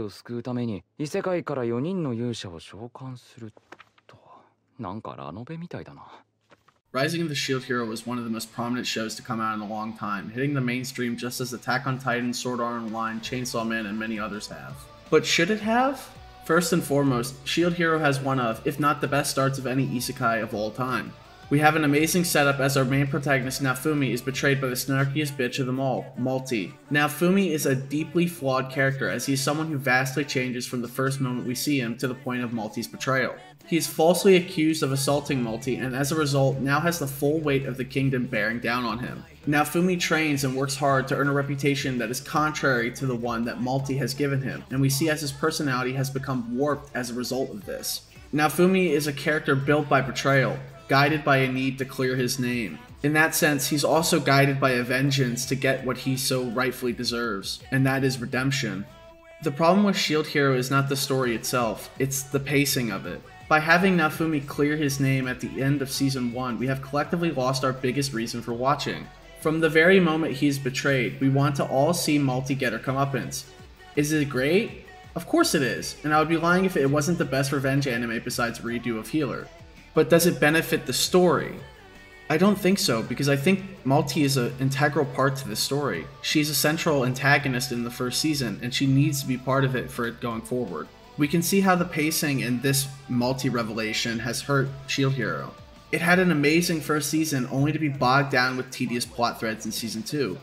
を救うために異世界から4人の勇者を召喚すると。なんかラノベみたいだな。Rising of the Shield Hero was one of the most prominent shows to come out in a long time, hitting the mainstream just as Attack on Titan, Sword Art Online, Chainsaw Man, and many others have. But should it have? First and foremost, Shield Hero has one of, if not the best starts of any isekai of all time. We have an amazing setup as our main protagonist Naofumi is betrayed by the snarkiest bitch of them all, Malty. Naofumi is a deeply flawed character as he is someone who vastly changes from the first moment we see him to the point of Malty's betrayal. He is falsely accused of assaulting Malty and as a result now has the full weight of the kingdom bearing down on him. Naofumi trains and works hard to earn a reputation that is contrary to the one that Malty has given him, and we see as his personality has become warped as a result of this. Naofumi is a character built by betrayal, guided by a need to clear his name. In that sense, he's also guided by a vengeance to get what he so rightfully deserves, and that is redemption. The problem with Shield Hero is not the story itself, it's the pacing of it. By having Naofumi clear his name at the end of Season 1, we have collectively lost our biggest reason for watching. From the very moment he is betrayed, we want to all see Malty get her comeuppance. Is it great? Of course it is, and I would be lying if it wasn't the best revenge anime besides Redo of Healer. But does it benefit the story? I don't think so, because I think Malty is an integral part to the story. She's a central antagonist in the first season, and she needs to be part of it for it going forward. We can see how the pacing in this Malty revelation has hurt Shield Hero. It had an amazing first season only to be bogged down with tedious plot threads in Season 2.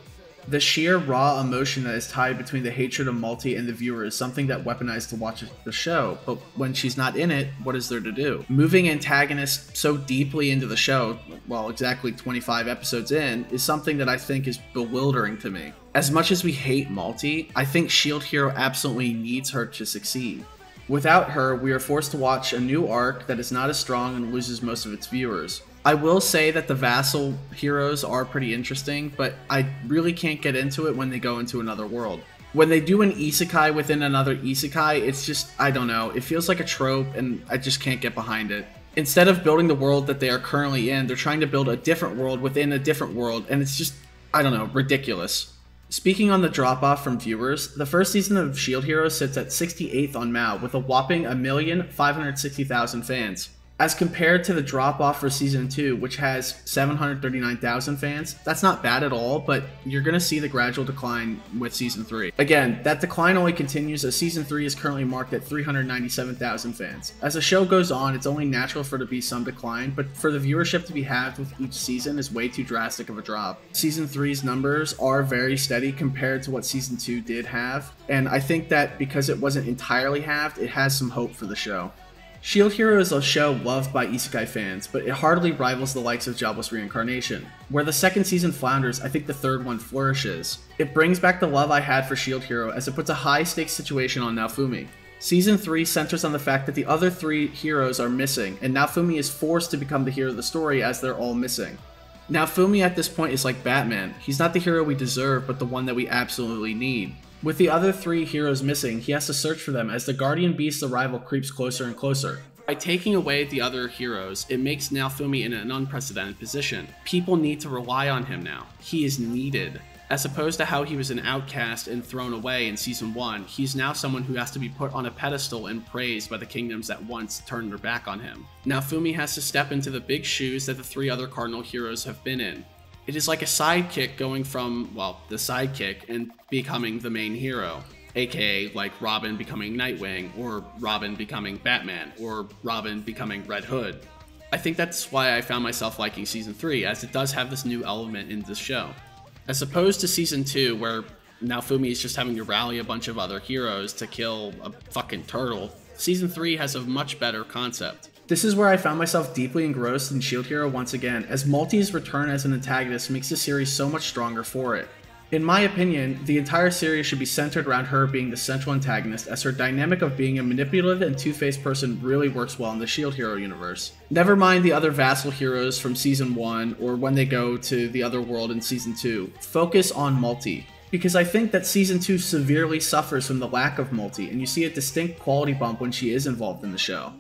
The sheer raw emotion that is tied between the hatred of Malty and the viewer is something that weaponized to watch the show, but when she's not in it, what is there to do? Moving antagonists so deeply into the show, well, exactly 25 episodes in, is something that I think is bewildering to me. As much as we hate Malty, I think Shield Hero absolutely needs her to succeed. Without her, we are forced to watch a new arc that is not as strong and loses most of its viewers. I will say that the vassal heroes are pretty interesting, but I really can't get into it when they go into another world. When they do an isekai within another isekai, it's just, I don't know, it feels like a trope and I just can't get behind it. Instead of building the world that they are currently in, they're trying to build a different world within a different world, and it's just, I don't know, ridiculous. Speaking on the drop-off from viewers, the first season of Shield Hero sits at 68th on MAU with a whopping 1,560,000 fans. As compared to the drop-off for Season 2, which has 739,000 fans, that's not bad at all, but you're going to see the gradual decline with Season 3. Again, that decline only continues as Season 3 is currently marked at 397,000 fans. As the show goes on, it's only natural for there to be some decline, but for the viewership to be halved with each season is way too drastic of a drop. Season 3's numbers are very steady compared to what Season 2 did have, and I think that because it wasn't entirely halved, it has some hope for the show. Shield Hero is a show loved by isekai fans, but it hardly rivals the likes of Jobless Reincarnation. Where the second season flounders, I think the third one flourishes. It brings back the love I had for Shield Hero as it puts a high-stakes situation on Naofumi. Season 3 centers on the fact that the other three heroes are missing, and Naofumi is forced to become the hero of the story as they're all missing. Naofumi at this point is like Batman. He's not the hero we deserve, but the one that we absolutely need. With the other three heroes missing, he has to search for them as the Guardian Beast's arrival creeps closer and closer. By taking away the other heroes, it makes Naofumi in an unprecedented position. People need to rely on him now. He is needed. As opposed to how he was an outcast and thrown away in Season 1, he's now someone who has to be put on a pedestal and praised by the kingdoms that once turned their back on him. Naofumi has to step into the big shoes that the three other Cardinal Heroes have been in. It is like a sidekick going from, well, the sidekick and becoming the main hero. AKA like Robin becoming Nightwing, or Robin becoming Batman, or Robin becoming Red Hood. I think that's why I found myself liking Season 3, as it does have this new element in this show. As opposed to Season 2, where Naofumi is just having to rally a bunch of other heroes to kill a fucking turtle, Season 3 has a much better concept. This is where I found myself deeply engrossed in Shield Hero once again, as Malty's return as an antagonist makes the series so much stronger for it. In my opinion, the entire series should be centered around her being the central antagonist, as her dynamic of being a manipulative and two-faced person really works well in the Shield Hero universe. Never mind the other vassal heroes from Season 1, or when they go to the other world in Season 2. Focus on Malty. Because I think that Season 2 severely suffers from the lack of Malty, and you see a distinct quality bump when she is involved in the show.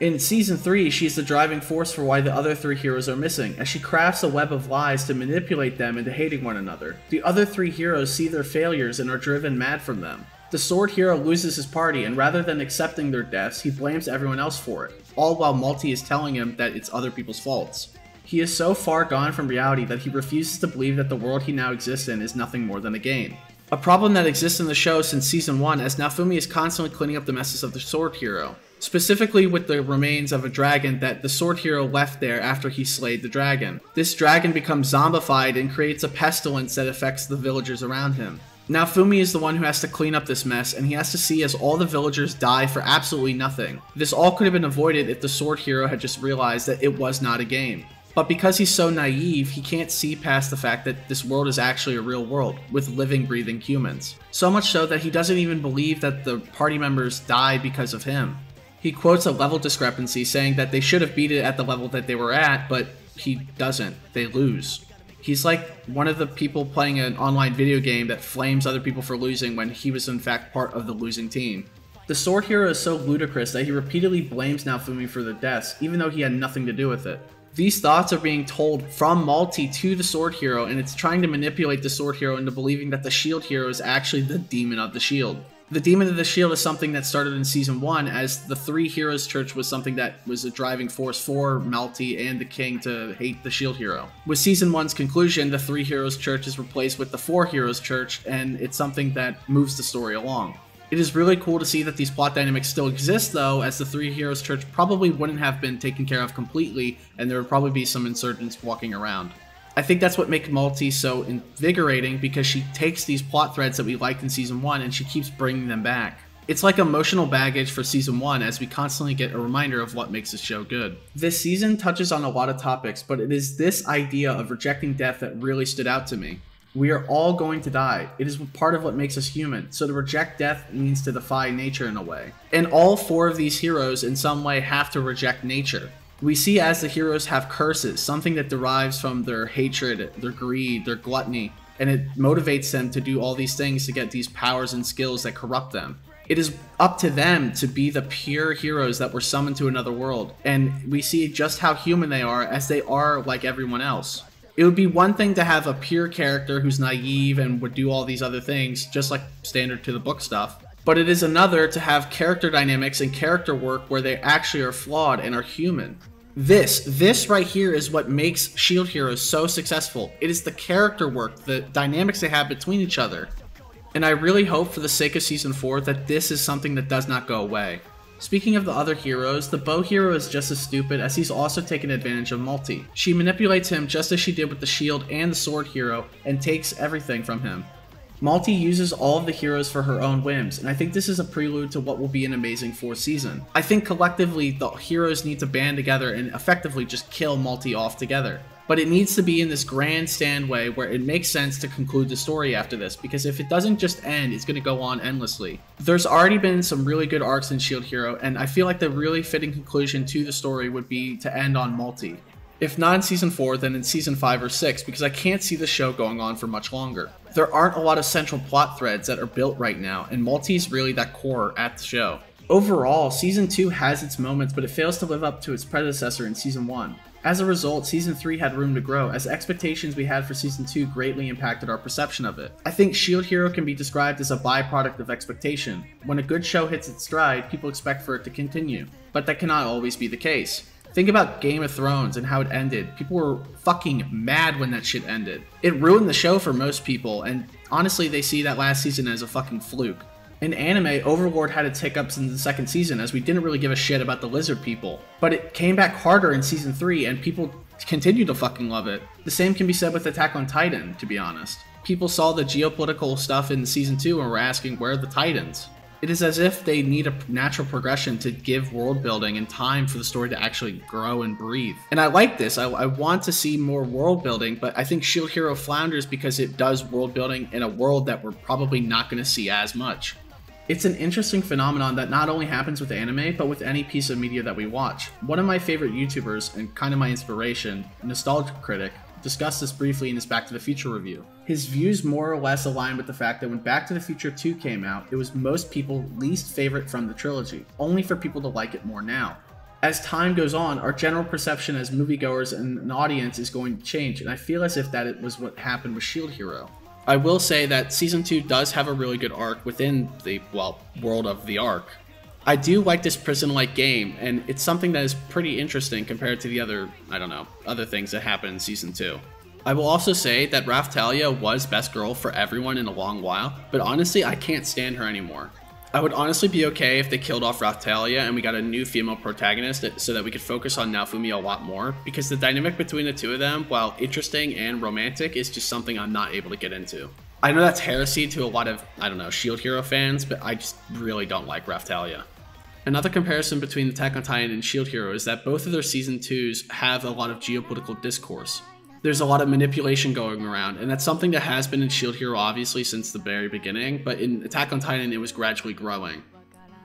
In Season 3, she's the driving force for why the other three heroes are missing, as she crafts a web of lies to manipulate them into hating one another. The other three heroes see their failures and are driven mad from them. The sword hero loses his party, and rather than accepting their deaths, he blames everyone else for it, all while Malty is telling him that it's other people's faults. He is so far gone from reality that he refuses to believe that the world he now exists in is nothing more than a game. A problem that exists in the show since season 1, as Naofumi is constantly cleaning up the messes of the sword hero, specifically with the remains of a dragon that the sword hero left there after he slayed the dragon. This dragon becomes zombified and creates a pestilence that affects the villagers around him. Naofumi is the one who has to clean up this mess, and he has to see as all the villagers die for absolutely nothing. This all could have been avoided if the sword hero had just realized that it was not a game. But because he's so naive, he can't see past the fact that this world is actually a real world, with living, breathing humans. So much so that he doesn't even believe that the party members die because of him. He quotes a level discrepancy saying that they should have beat it at the level that they were at, but he doesn't. They lose. He's like one of the people playing an online video game that flames other people for losing when he was in fact part of the losing team. The sword hero is so ludicrous that he repeatedly blames Naofumi for their deaths, even though he had nothing to do with it. These thoughts are being told from Malty to the sword hero, and it's trying to manipulate the sword hero into believing that the shield hero is actually the demon of the shield. The demon of the shield is something that started in season 1, as the Three Heroes Church was something that was a driving force for Malty and the king to hate the shield hero. With season 1's conclusion, the Three Heroes Church is replaced with the Four Heroes Church, and it's something that moves the story along. It is really cool to see that these plot dynamics still exist though, as the Three Heroes Church probably wouldn't have been taken care of completely, and there would probably be some insurgents walking around. I think that's what makes Malty so invigorating, because she takes these plot threads that we liked in season 1 and she keeps bringing them back. It's like emotional baggage for season 1, as we constantly get a reminder of what makes the show good. This season touches on a lot of topics, but it is this idea of rejecting death that really stood out to me. We are all going to die. It is part of what makes us human, so to reject death means to defy nature in a way. And all 4 of these heroes in some way have to reject nature. We see as the heroes have curses, something that derives from their hatred, their greed, their gluttony, and it motivates them to do all these things to get these powers and skills that corrupt them. It is up to them to be the pure heroes that were summoned to another world, and we see just how human they are, as they are like everyone else. It would be one thing to have a pure character who's naive and would do all these other things, just like standard to the book stuff. But it is another to have character dynamics and character work where they actually are flawed and are human. This right here is what makes shield heroes so successful. It is the character work, the dynamics they have between each other. And I really hope for the sake of season 4 that this is something that does not go away. Speaking of the other heroes, the bow hero is just as stupid, as he's also taken advantage of Malty. She manipulates him just as she did with the shield and the sword hero, and takes everything from him. Malty uses all of the heroes for her own whims, and I think this is a prelude to what will be an amazing 4th season. I think collectively the heroes need to band together and effectively just kill Malty off together. But it needs to be in this grandstand way where it makes sense to conclude the story after this, because if it doesn't just end, it's going to go on endlessly. There's already been some really good arcs in Shield Hero, and I feel like the really fitting conclusion to the story would be to end on Malty. If not in season 4, then in season 5 or 6, because I can't see the show going on for much longer. There aren't a lot of central plot threads that are built right now, and Malty's really that core at the show. Overall, season 2 has its moments, but it fails to live up to its predecessor in season 1. As a result, season 3 had room to grow, as expectations we had for season 2 greatly impacted our perception of it. I think Shield Hero can be described as a byproduct of expectation. When a good show hits its stride, people expect for it to continue. But that cannot always be the case. Think about Game of Thrones and how it ended. People were fucking mad when that shit ended. It ruined the show for most people, and honestly they see that last season as a fucking fluke. In anime, Overlord had its hiccups in the second season, as we didn't really give a shit about the lizard people. But it came back harder in season 3, and people continue to fucking love it. The same can be said with Attack on Titan, to be honest. People saw the geopolitical stuff in season 2 and were asking, where are the Titans? It is as if they need a natural progression to give world building and time for the story to actually grow and breathe. And I like this. I want to see more world building, but I think Shield Hero flounders because it does world building in a world that we're probably not going to see as much. It's an interesting phenomenon that not only happens with anime, but with any piece of media that we watch. One of my favorite YouTubers, and kind of my inspiration, Nostalgia Critic, discussed this briefly in his Back to the Future review. His views more or less align with the fact that when Back to the Future 2 came out, it was most people's least favorite from the trilogy, only for people to like it more now. As time goes on, our general perception as moviegoers and an audience is going to change, and I feel as if that was what happened with Shield Hero. I will say that Season 2 does have a really good arc within the, well, world of the arc. I do like this prison-like game, and it's something that is pretty interesting compared to the other, other things that happen in Season 2. I will also say that Raphtalia was best girl for everyone in a long while, but honestly, I can't stand her anymore. I would honestly be okay if they killed off Raphtalia and we got a new female protagonist so that we could focus on Naofumi a lot more, because the dynamic between the two of them, while interesting and romantic, is just something I'm not able to get into. I know that's heresy to a lot of, Shield Hero fans, but I just really don't like Raphtalia. Another comparison between Attack on Titan and Shield Hero is that both of their Season 2s have a lot of geopolitical discourse. There's a lot of manipulation going around, and that's something that has been in Shield Hero obviously since the very beginning, but in Attack on Titan it was gradually growing.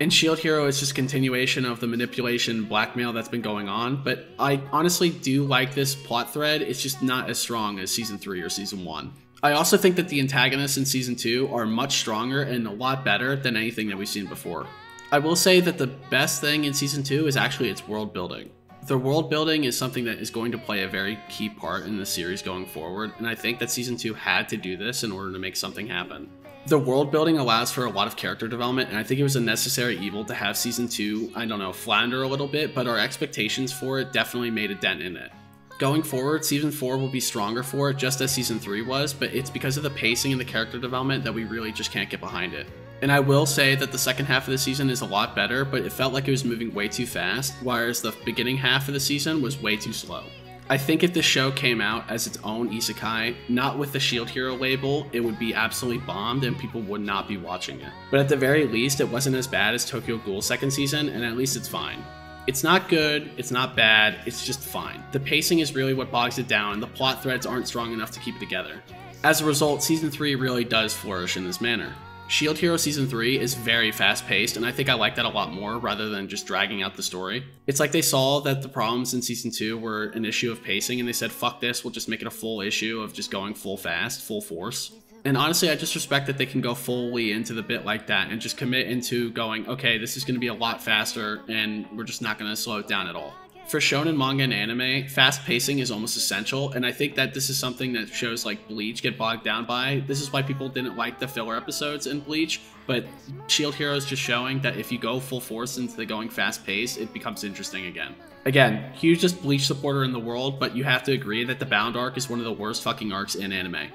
In Shield Hero it's just a continuation of the manipulation blackmail that's been going on, but I honestly do like this plot thread. It's just not as strong as Season 3 or Season 1. I also think that the antagonists in Season 2 are much stronger and a lot better than anything that we've seen before. I will say that the best thing in Season 2 is actually its world building. The world building is something that is going to play a very key part in the series going forward, and I think that Season 2 had to do this in order to make something happen. The world building allows for a lot of character development, and I think it was a necessary evil to have Season 2, flounder a little bit, but our expectations for it definitely made a dent in it. Going forward, Season 4 will be stronger for it, just as Season 3 was, but it's because of the pacing and the character development that we really just can't get behind it. And I will say that the second half of the season is a lot better, but it felt like it was moving way too fast, whereas the beginning half of the season was way too slow. I think if the show came out as its own isekai, not with the Shield Hero label, it would be absolutely bombed and people would not be watching it. But at the very least, it wasn't as bad as Tokyo Ghoul's second season, and at least it's fine. It's not good, it's not bad, it's just fine. The pacing is really what bogs it down, the plot threads aren't strong enough to keep it together. As a result, Season 3 really does flourish in this manner. Shield Hero Season 3 is very fast-paced, and I think I like that a lot more rather than just dragging out the story. It's like they saw that the problems in Season 2 were an issue of pacing, and they said, fuck this, we'll just make it a full issue of just going full fast, full force. And honestly, I just respect that they can go fully into the bit like that and just commit into going, okay, this is going to be a lot faster, and we're just not going to slow it down at all. For shonen manga and anime, fast pacing is almost essential, and I think that this is something that shows like Bleach get bogged down by. This is why people didn't like the filler episodes in Bleach, but Shield Hero is just showing that if you go full force into the going fast pace, it becomes interesting again. Again, hugest Bleach supporter in the world, but you have to agree that the Bound arc is one of the worst fucking arcs in anime.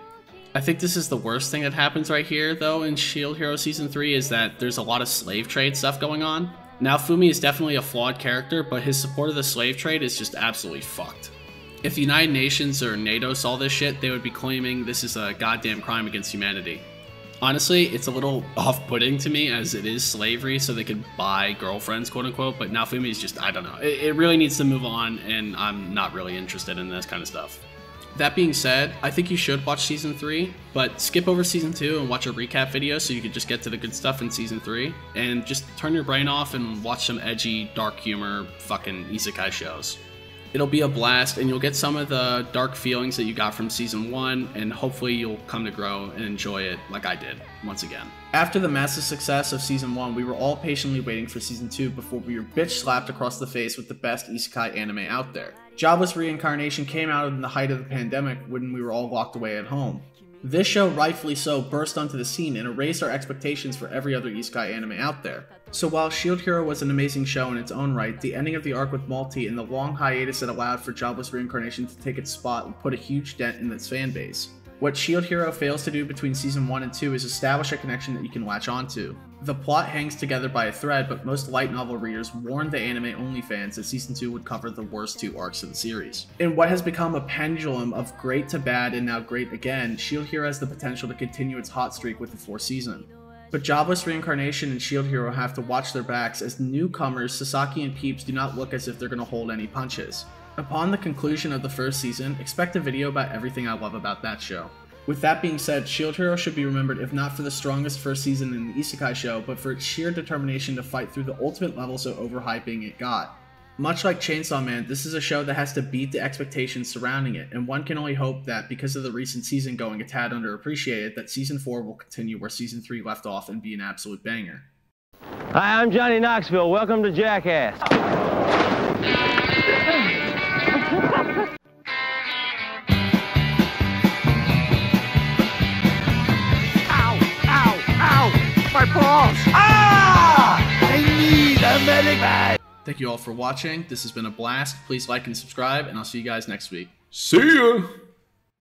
I think this is the worst thing that happens right here, though, in Shield Hero Season 3, is that there's a lot of slave trade stuff going on. Naofumi is definitely a flawed character, but his support of the slave trade is just absolutely fucked. If the United Nations or NATO saw this shit, they would be claiming this is a goddamn crime against humanity. Honestly, it's a little off-putting to me, as it is slavery, so they could buy girlfriends, quote-unquote, but Naofumi is just, I don't know. It really needs to move on, and I'm not really interested in this kind of stuff. That being said, I think you should watch Season 3, but skip over Season 2 and watch a recap video so you can just get to the good stuff in Season 3, and just turn your brain off and watch some edgy, dark humor, fucking isekai shows. It'll be a blast, and you'll get some of the dark feelings that you got from Season 1, and hopefully you'll come to grow and enjoy it like I did, once again. After the massive success of Season 1, we were all patiently waiting for Season 2 before we were bitch-slapped across the face with the best isekai anime out there. Jobless Reincarnation came out in the height of the pandemic when we were all locked away at home. This show, rightfully so, burst onto the scene and erased our expectations for every other isekai anime out there. So while Shield Hero was an amazing show in its own right, the ending of the arc with Malty and the long hiatus it allowed for Jobless Reincarnation to take its spot would put a huge dent in its fanbase. What Shield Hero fails to do between Season 1 and 2 is establish a connection that you can latch onto. The plot hangs together by a thread, but most light novel readers warned the anime-only fans that Season 2 would cover the worst two arcs of the series. In what has become a pendulum of great to bad and now great again, Shield Hero has the potential to continue its hot streak with the fourth season. But Jobless Reincarnation and Shield Hero have to watch their backs, as newcomers Sasaki and Peeps do not look as if they're going to hold any punches. Upon the conclusion of the first season, expect a video about everything I love about that show. With that being said, Shield Hero should be remembered if not for the strongest first season in the isekai show, but for its sheer determination to fight through the ultimate levels of overhyping it got. Much like Chainsaw Man, this is a show that has to beat the expectations surrounding it, and one can only hope that, because of the recent season going a tad underappreciated, that Season 4 will continue where Season 3 left off and be an absolute banger. Hi, I'm Johnny Knoxville. Welcome to Jackass. cross. Ah! I need a medic bag. Thank you all for watching. This has been a blast. Please like and subscribe, and I'll see you guys next week. See ya!